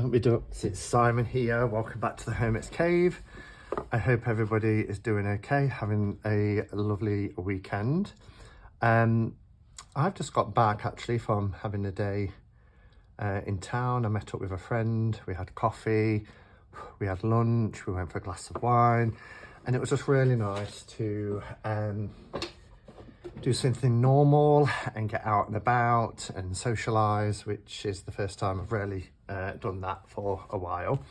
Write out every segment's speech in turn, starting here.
Zombie Ducks, it's Simon here. Welcome back to the Hermit's Cave. I hope everybody is doing okay, having a lovely weekend. I've just got back actually from having a day in town. I met up with a friend, we had coffee, we had lunch, we went for a glass of wine, and it was just really nice to do something normal and get out and about and socialise, which is the first time I've really done that for a while.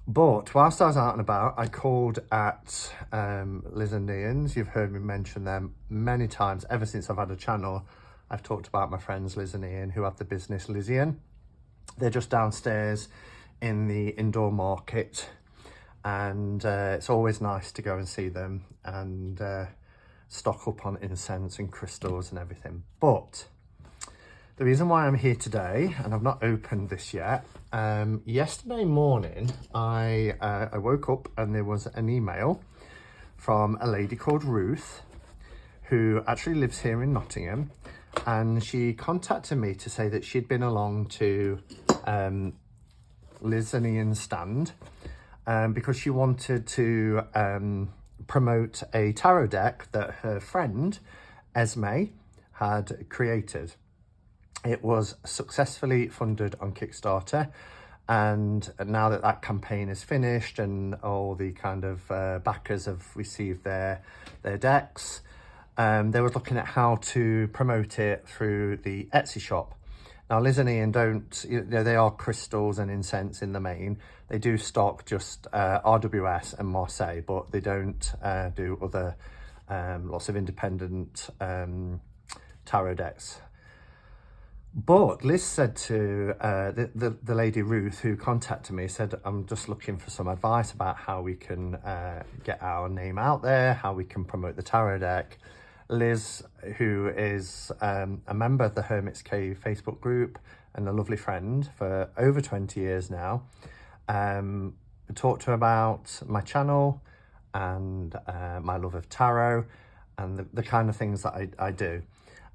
But whilst I was out and about, I called at Liz and Ian's. You've heard me mention them many times ever since I've had a channel. I've talked about my friends Liz and Ian who have the business Lizian. They're just downstairs in the indoor market, and it's always nice to go and see them and stock up on incense and crystals and everything. But the reason why I'm here today, and I've not opened this yet, yesterday morning I woke up and there was an email from a lady called Ruth, who actually lives here in Nottingham, and she contacted me to say that she'd been along to Liz and Ian's stand because she wanted to promote a tarot deck that her friend Esme had created. It was successfully funded on Kickstarter, and now that that campaign is finished and all the kind of backers have received their decks, they were looking at how to promote it through the Etsy shop. Now, Liz and Ian don't, they are crystals and incense in the main. They do stock just RWS and Marseille, but they don't do other lots of independent tarot decks. But Liz said to the lady Ruth who contacted me, said, I'm just looking for some advice about how we can get our name out there, how we can promote the tarot deck. Liz, who is a member of the Hermit's Cave Facebook group and a lovely friend for over 20 years now, talked to her about my channel and my love of tarot and the kind of things that I do.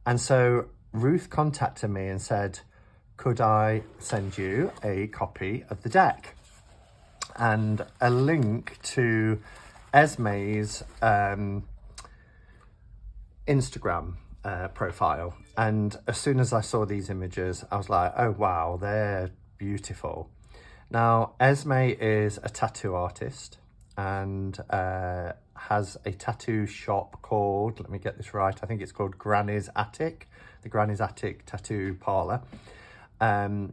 And so Ruth contacted me and said, could I send you a copy of the deck and a link to Esme's Instagram profile. And as soon as I saw these images, I was like, oh wow, they're beautiful. Now, Esme is a tattoo artist and has a tattoo shop called, let me get this right, I think it's called Granny's Attic, the Granny's Attic Tattoo Parlour. And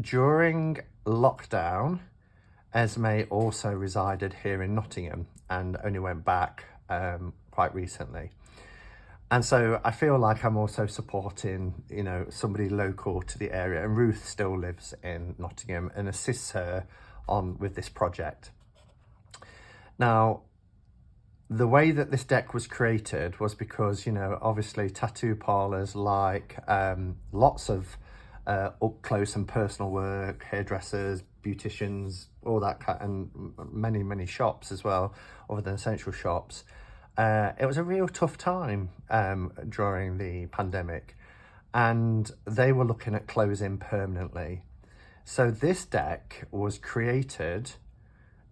during lockdown, Esme also resided here in Nottingham and only went back quite recently. And so I feel like I'm also supporting, somebody local to the area, and Ruth still lives in Nottingham and assists her on with this project. Now, the way that this deck was created was because, obviously tattoo parlours like lots of up close and personal work, hairdressers, beauticians, all that and many shops as well, other than essential shops. It was a real tough time during the pandemic, and they were looking at closing permanently. So this deck was created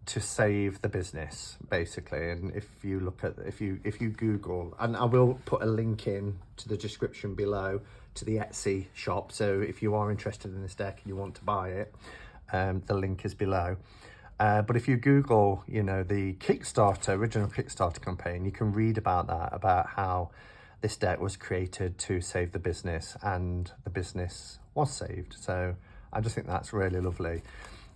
to save the business, basically. And if you look at, if you Google, and I will put a link in to the description below to the Etsy shop. So if you are interested in this deck and you want to buy it, the link is below. But if you Google, the original Kickstarter campaign, you can read about that, about how this deck was created to save the business, and the business was saved. So I just think that's really lovely.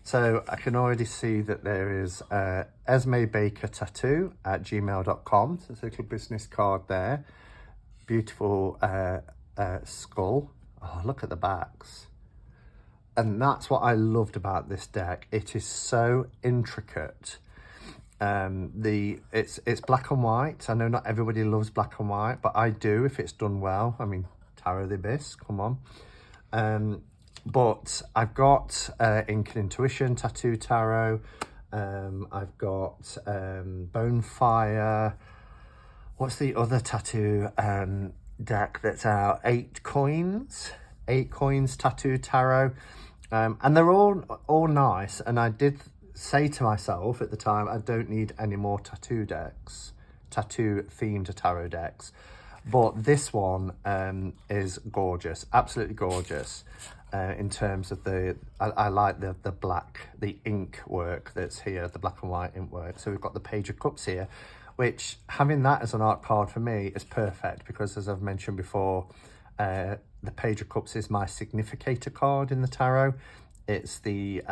So I can already see that there is esmebakertattoo@gmail.com. So there's a little business card there. Beautiful skull. Oh, look at the backs. And that's what I loved about this deck. It is so intricate. It's black and white. I know not everybody loves black and white, but I do if it's done well. I mean, Tarot the Abyss, come on. But I've got Ink and Intuition Tattoo Tarot. I've got Bonefire. What's the other tattoo deck that's out? 8 Coins Tattoo Tarot. And they're all nice. And I did say to myself at the time, I don't need any more tattoo themed tarot decks. But this one is gorgeous, absolutely gorgeous. In terms of I like the black, the ink work that's here, the black and white ink work. So we've got the Page of Cups here, which having that as an art card for me is perfect because, as I've mentioned before, the Page of Cups is my significator card in the tarot. It's the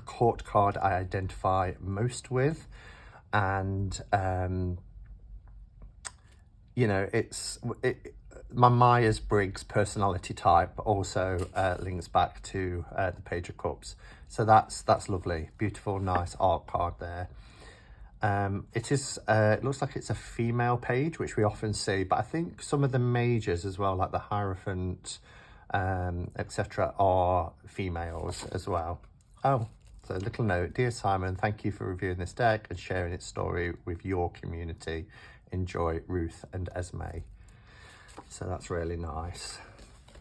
court card I identify most with, and you know, my Myers-Briggs personality type also links back to the Page of Cups. So that's lovely, beautiful, nice art card there. It looks like it's a female page, which we often see, but I think some of the majors as well, like the Hierophant, etc., are females as well. Oh, so a little note: Dear Simon, thank you for reviewing this deck and sharing its story with your community. Enjoy, Ruth and Esme. So that's really nice.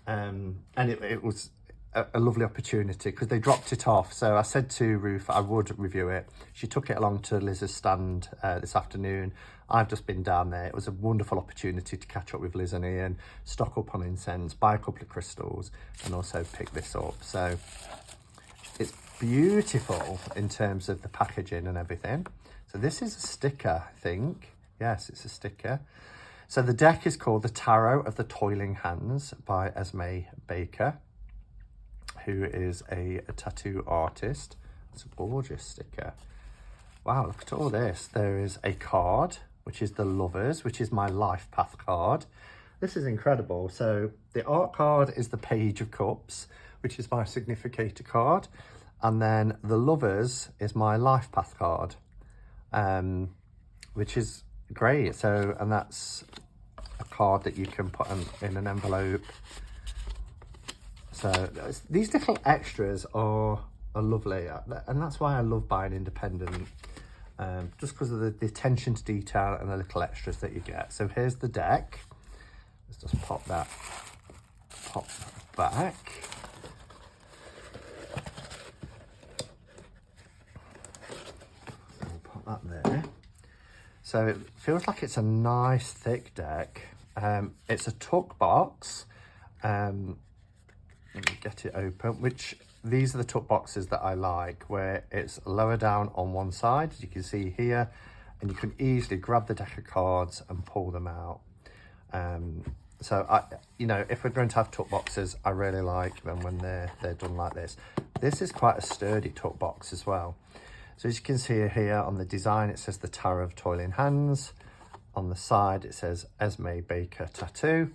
And it was a lovely opportunity because they dropped it off. So I said to Ruth I would review it. She took it along to Liz's stand this afternoon. I've just been down there. It was a wonderful opportunity to catch up with Liz and Ian, stock up on incense, buy a couple of crystals, and also pick this up. So it's beautiful in terms of the packaging and everything. So this is a sticker, I think. Yes, it's a sticker. So the deck is called The Tarot of the Toiling Hands by Esme Baker, who is a tattoo artist. It's a gorgeous sticker. Wow, look at all this. There is a card, which is the Lovers, which is my life path card. This is incredible. So the art card is the Page of Cups, which is my significator card. And then the Lovers is my life path card, which is great. So, and that's a card that you can put in an envelope. So these little extras are lovely, and that's why I love buying independent, just because of the attention to detail and the little extras that you get. So here's the deck. Let's just pop back. So we'll pop that there. So it feels like it's a nice thick deck. It's a tuck box. Let me get it open, which these are the tuck boxes that I like, where it's lower down on one side, as you can see here, and you can easily grab the deck of cards and pull them out. So you know, if we're going to have tuck boxes, I really like them when they're done like this. This is quite a sturdy tuck box as well. So as you can see here on the design, it says the Tarot of Toiling Hands. On the side, it says Esme Baker Tattoo,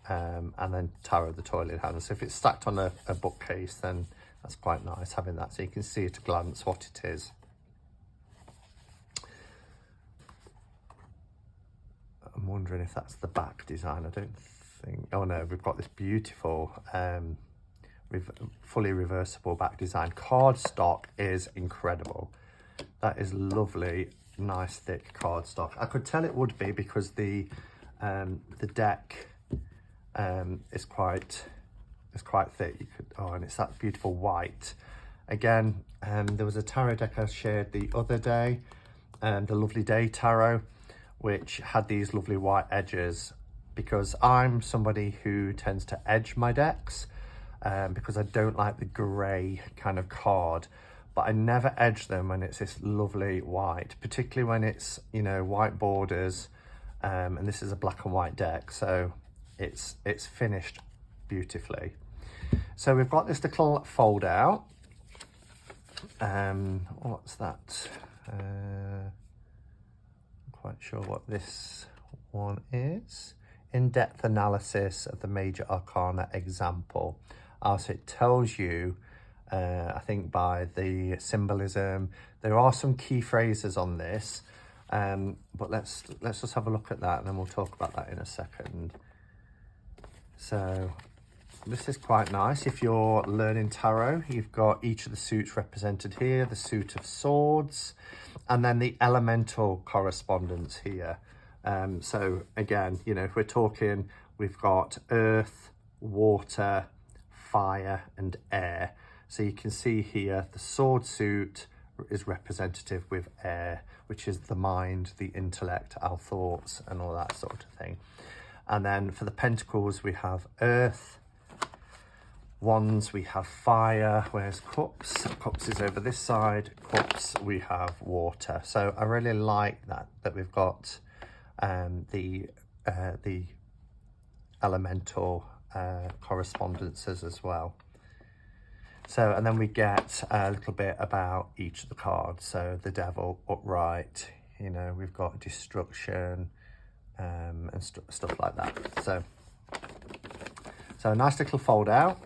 and then Tarot of the Toiling Hands. So if it's stacked on a bookcase, then that's quite nice having that, so you can see at a glance what it is. I'm wondering if that's the back design. I don't think. Oh no, we've got this beautiful fully reversible back design. Cardstock is incredible. That is lovely, nice thick cardstock. I could tell it would be because the deck is quite thick. You could, and it's that beautiful white. Again, there was a tarot deck I shared the other day, the Lovely Day Tarot, which had these lovely white edges, because I'm somebody who tends to edge my decks, because I don't like the grey kind of card, but I never edge them when it's this lovely white, particularly when it's, you know, white borders, and this is a black and white deck, so it's finished beautifully. So we've got this little fold out. What's that? I'm quite sure what this one is. In-depth analysis of the major arcana example. So it tells you, I think by the symbolism, there are some key phrases on this, but let's just have a look at that, and then we'll talk about that in a second. So this is quite nice. If you're learning tarot, you've got each of the suits represented here, the suit of swords, and then the elemental correspondence here. So again, you know, if we're talking, we've got earth, water, fire, and air. So you can see here the sword suit is representative with air, which is the mind, the intellect, our thoughts, and all that sort of thing. And then for the pentacles, we have earth. Wands, we have fire. Where's cups? Cups is over this side. Cups, we have water. So I really like that we've got the elemental correspondences as well. So, and then we get a little bit about each of the cards. So the devil, upright, you know, we've got destruction, and stuff like that. So a nice little fold out,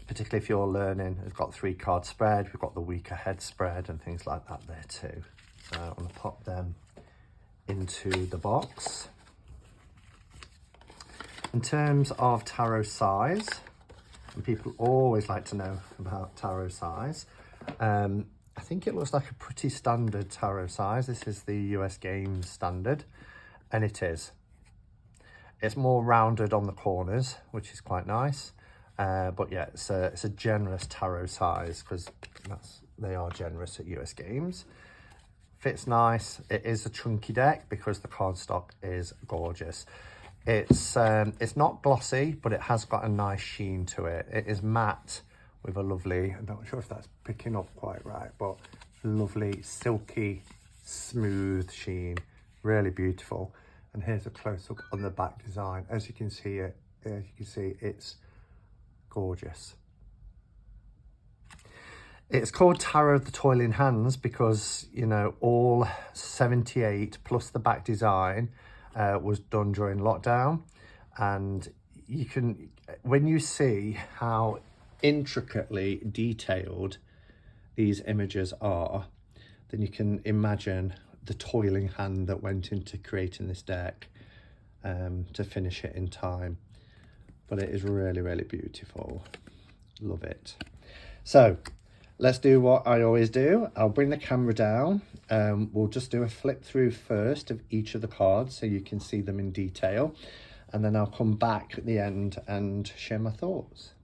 particularly if you're learning. It's got 3 card spread. We've got the week ahead spread and things like that there too. So I'm going to pop them into the box. In terms of tarot size, and people always like to know about tarot size, I think it looks like a pretty standard tarot size. This is the US Games standard, and it is. It's more rounded on the corners, which is quite nice. But yeah, it's a generous tarot size, because they are generous at US Games. Fits nice. It is a chunky deck because the cardstock is gorgeous. It's not glossy, but it has got a nice sheen to it. It is matte with a lovely, I'm not sure if that's picking up quite right, but lovely, silky, smooth sheen. Really beautiful. And here's a close-up on the back design. As you can see, it's gorgeous. It's called Tarot of the Toiling Hands because, you know, all 78 plus the back design was done during lockdown. And you can, when you see how intricately detailed these images are, then you can imagine the toiling hand that went into creating this deck to finish it in time. But it is really, really beautiful. Love it. So let's do what I always do. I'll bring the camera down. We'll just do a flip through first of each of the cards so you can see them in detail. And then I'll come back at the end and share my thoughts.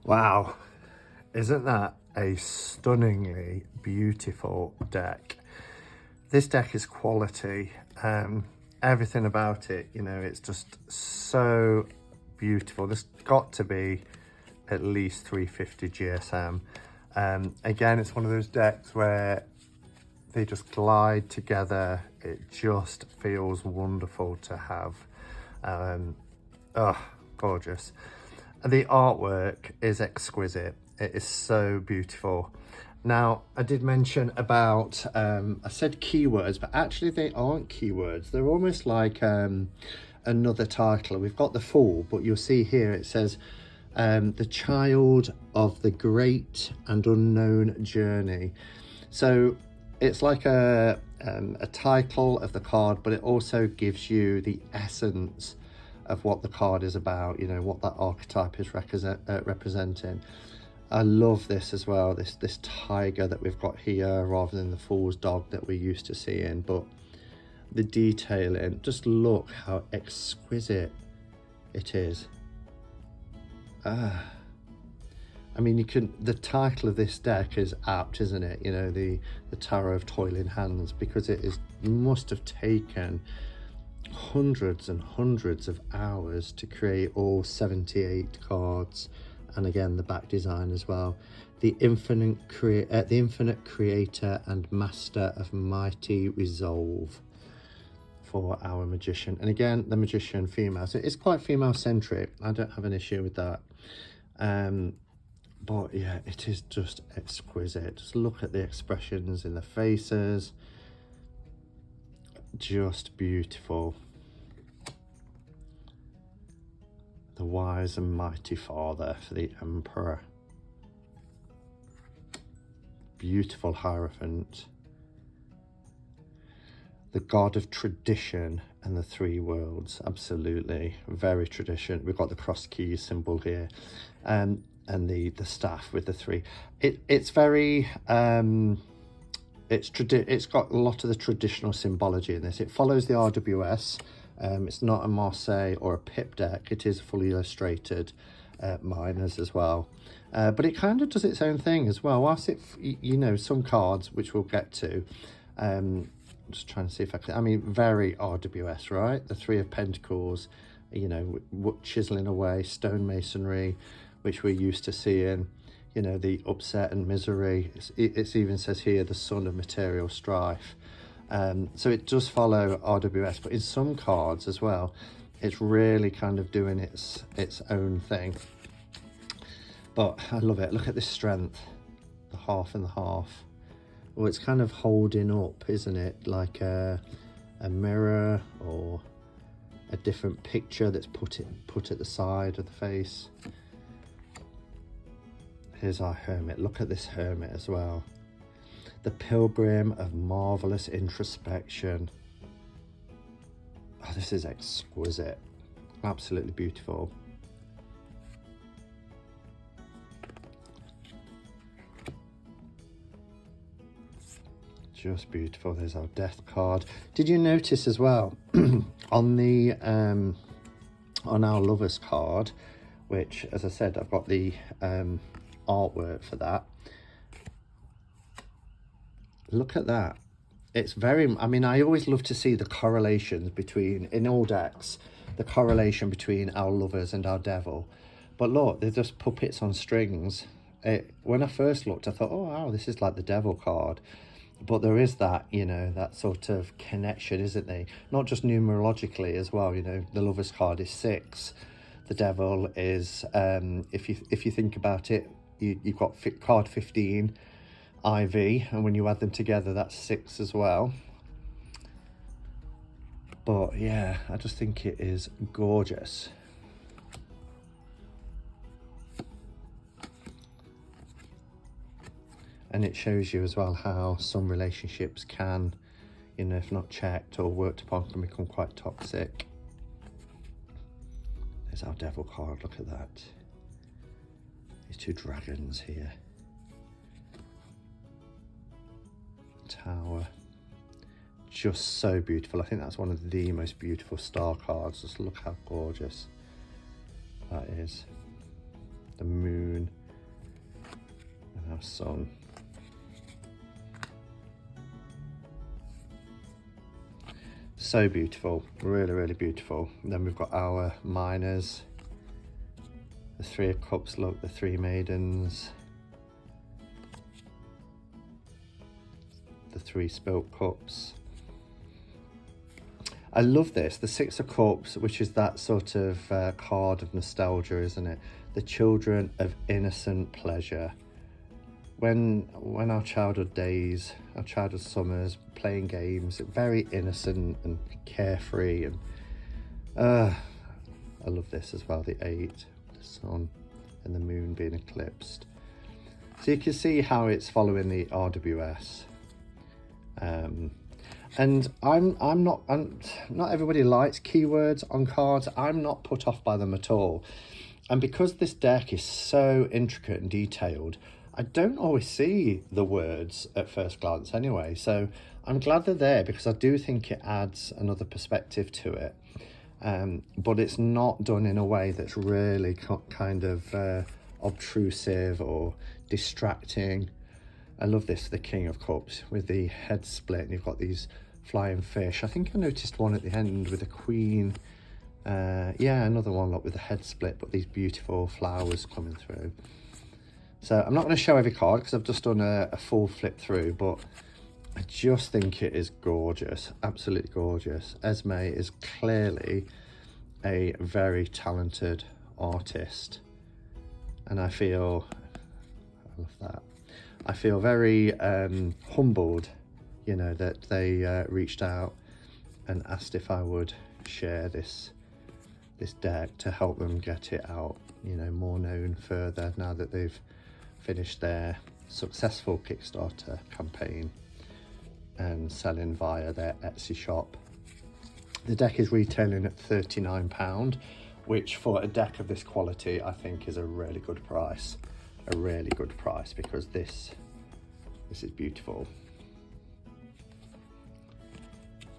Wow, isn't that a stunningly beautiful deck? This deck is quality. Everything about it, you know, it's just so beautiful. There's got to be at least 350 GSM. Again, it's one of those decks where they just glide together. It just feels wonderful to have. Oh, gorgeous. The artwork is exquisite. It is so beautiful. Now, I did mention about, I said keywords, but actually they aren't keywords. They're almost like another title. We've got the full, but you'll see here it says, the child of the great and unknown journey. So it's like a title of the card, but it also gives you the essence of what the card is about, you know, what that archetype is representing. I love this as well, this tiger that we've got here rather than the fool's dog that we're used to seeing, but the detailing, just look how exquisite it is. I mean, the title of this deck is apt, isn't it? You know, the Tarot of Toiling Hands, because must have taken hundreds and hundreds of hours to create all 78 cards, and again the back design as well. The infinite creator and master of mighty resolve for our magician, and again the magician female, so it's quite female centric. I don't have an issue with that. But yeah, it is just exquisite. Just look at the expressions in the faces, just beautiful. The wise and mighty father for the emperor. Beautiful Hierophant. The god of tradition and the three worlds. Absolutely, very tradition. We've got the cross keys symbol here, and the staff with the three. It's very it's got a lot of the traditional symbology in this. It follows the RWS. It's not a Marseille or a Pip deck. It is fully illustrated minors as well, but it kind of does its own thing as well. Whilst you know, some cards which we'll get to, I'm just trying to see if I can, I mean, very RWS, right? The Three of Pentacles, you know, chiseling away, stonemasonry, which we're used to seeing, you know, the upset and misery. It even says here, the son of material strife. So it does follow RWS, but in some cards as well, it's really kind of doing its own thing. But I love it. Look at this strength, the half and the half. Well, it's kind of holding up, isn't it? Like a mirror or a different picture that's put at the side of the face. Here's our Hermit. Look at this Hermit as well. The pilgrim of marvelous introspection. Oh, this is exquisite. Absolutely beautiful. Just beautiful. There's our death card. Did you notice as well on the on our lovers card, which, as I said, I've got the artwork for that. Look at that. It's very, I mean, I always love to see the correlations between, in all decks, the correlation between our lovers and our devil. But look, they're just puppets on strings. When I first looked, I thought, oh wow, this is like the devil card. But there is that, you know, that sort of connection, isn't there? Not just numerologically as well, you know, the lovers card is 6. The devil is, if you think about it, you've got card 15, IV, and when you add them together, that's 6 as well. But yeah, I just think it is gorgeous. And it shows you as well how some relationships can, you know, if not checked or worked upon, can become quite toxic. There's our devil card, look at that. These 2 dragons here. Tower. Just so beautiful. I think that's one of the most beautiful star cards. Just look how gorgeous that is. the moon and our sun. So beautiful, really, really beautiful. And then we've got our minors, the Three of Cups, look, the three maidens, the three spilt cups. I love this, the Six of Cups, which is that sort of card of nostalgia, isn't it? The children of innocent pleasure. When our childhood days, our childhood summers, playing games, very innocent and carefree, and I love this as well, the 8, the sun and the moon being eclipsed. So you can see how it's following the RWS. And not everybody likes keywords on cards. I'm not put off by them at all. And because this deck is so intricate and detailed, I don't always see the words at first glance anyway. So I'm glad they're there because I do think it adds another perspective to it. But it's not done in a way that's really kind of obtrusive or distracting. I love this, the King of Cups with the head split, and you've got these flying fish. I think I noticed one at the end with a queen. Yeah, another one with the head split, but these beautiful flowers coming through. So I'm not going to show every card because I've just done a full flip through, but I just think it is gorgeous, absolutely gorgeous. Esme is clearly a very talented artist, and I love that. I feel very humbled, you know, that they reached out and asked if I would share this deck to help them get it out, you know, more known further now that they've finished their successful Kickstarter campaign and selling via their Etsy shop. The deck is retailing at £39, which for a deck of this quality I think is a really good price. A really good price, because this is beautiful.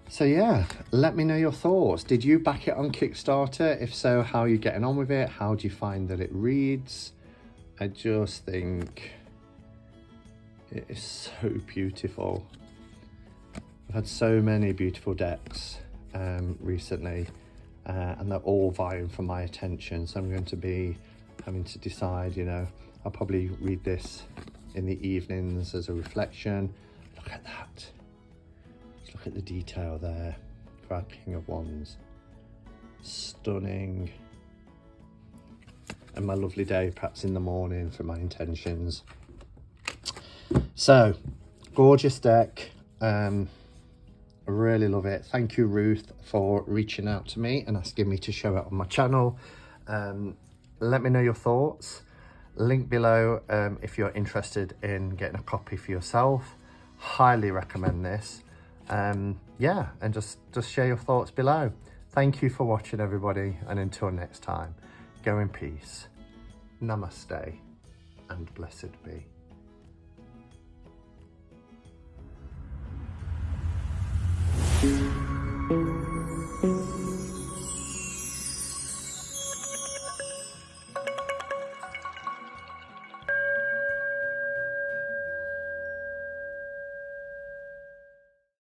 So yeah, let me know your thoughts. Did you back it on Kickstarter? If so, how are you getting on with it? How do you find that it reads? I just think it is so beautiful. I've had so many beautiful decks recently, and they're all vying for my attention. So I'm going to be having to decide, you know, I'll probably read this in the evenings as a reflection. Look at that. Just look at the detail there for our King of Wands. Stunning. And my lovely day, perhaps in the morning, for my intentions. So, gorgeous deck. I really love it. Thank you, Ruth, for reaching out to me and asking me to show it on my channel. Let me know your thoughts. Link below if you're interested in getting a copy for yourself. Highly recommend this. Yeah, and just share your thoughts below. Thank you for watching, everybody, and until next time, go in peace. Namaste and blessed be.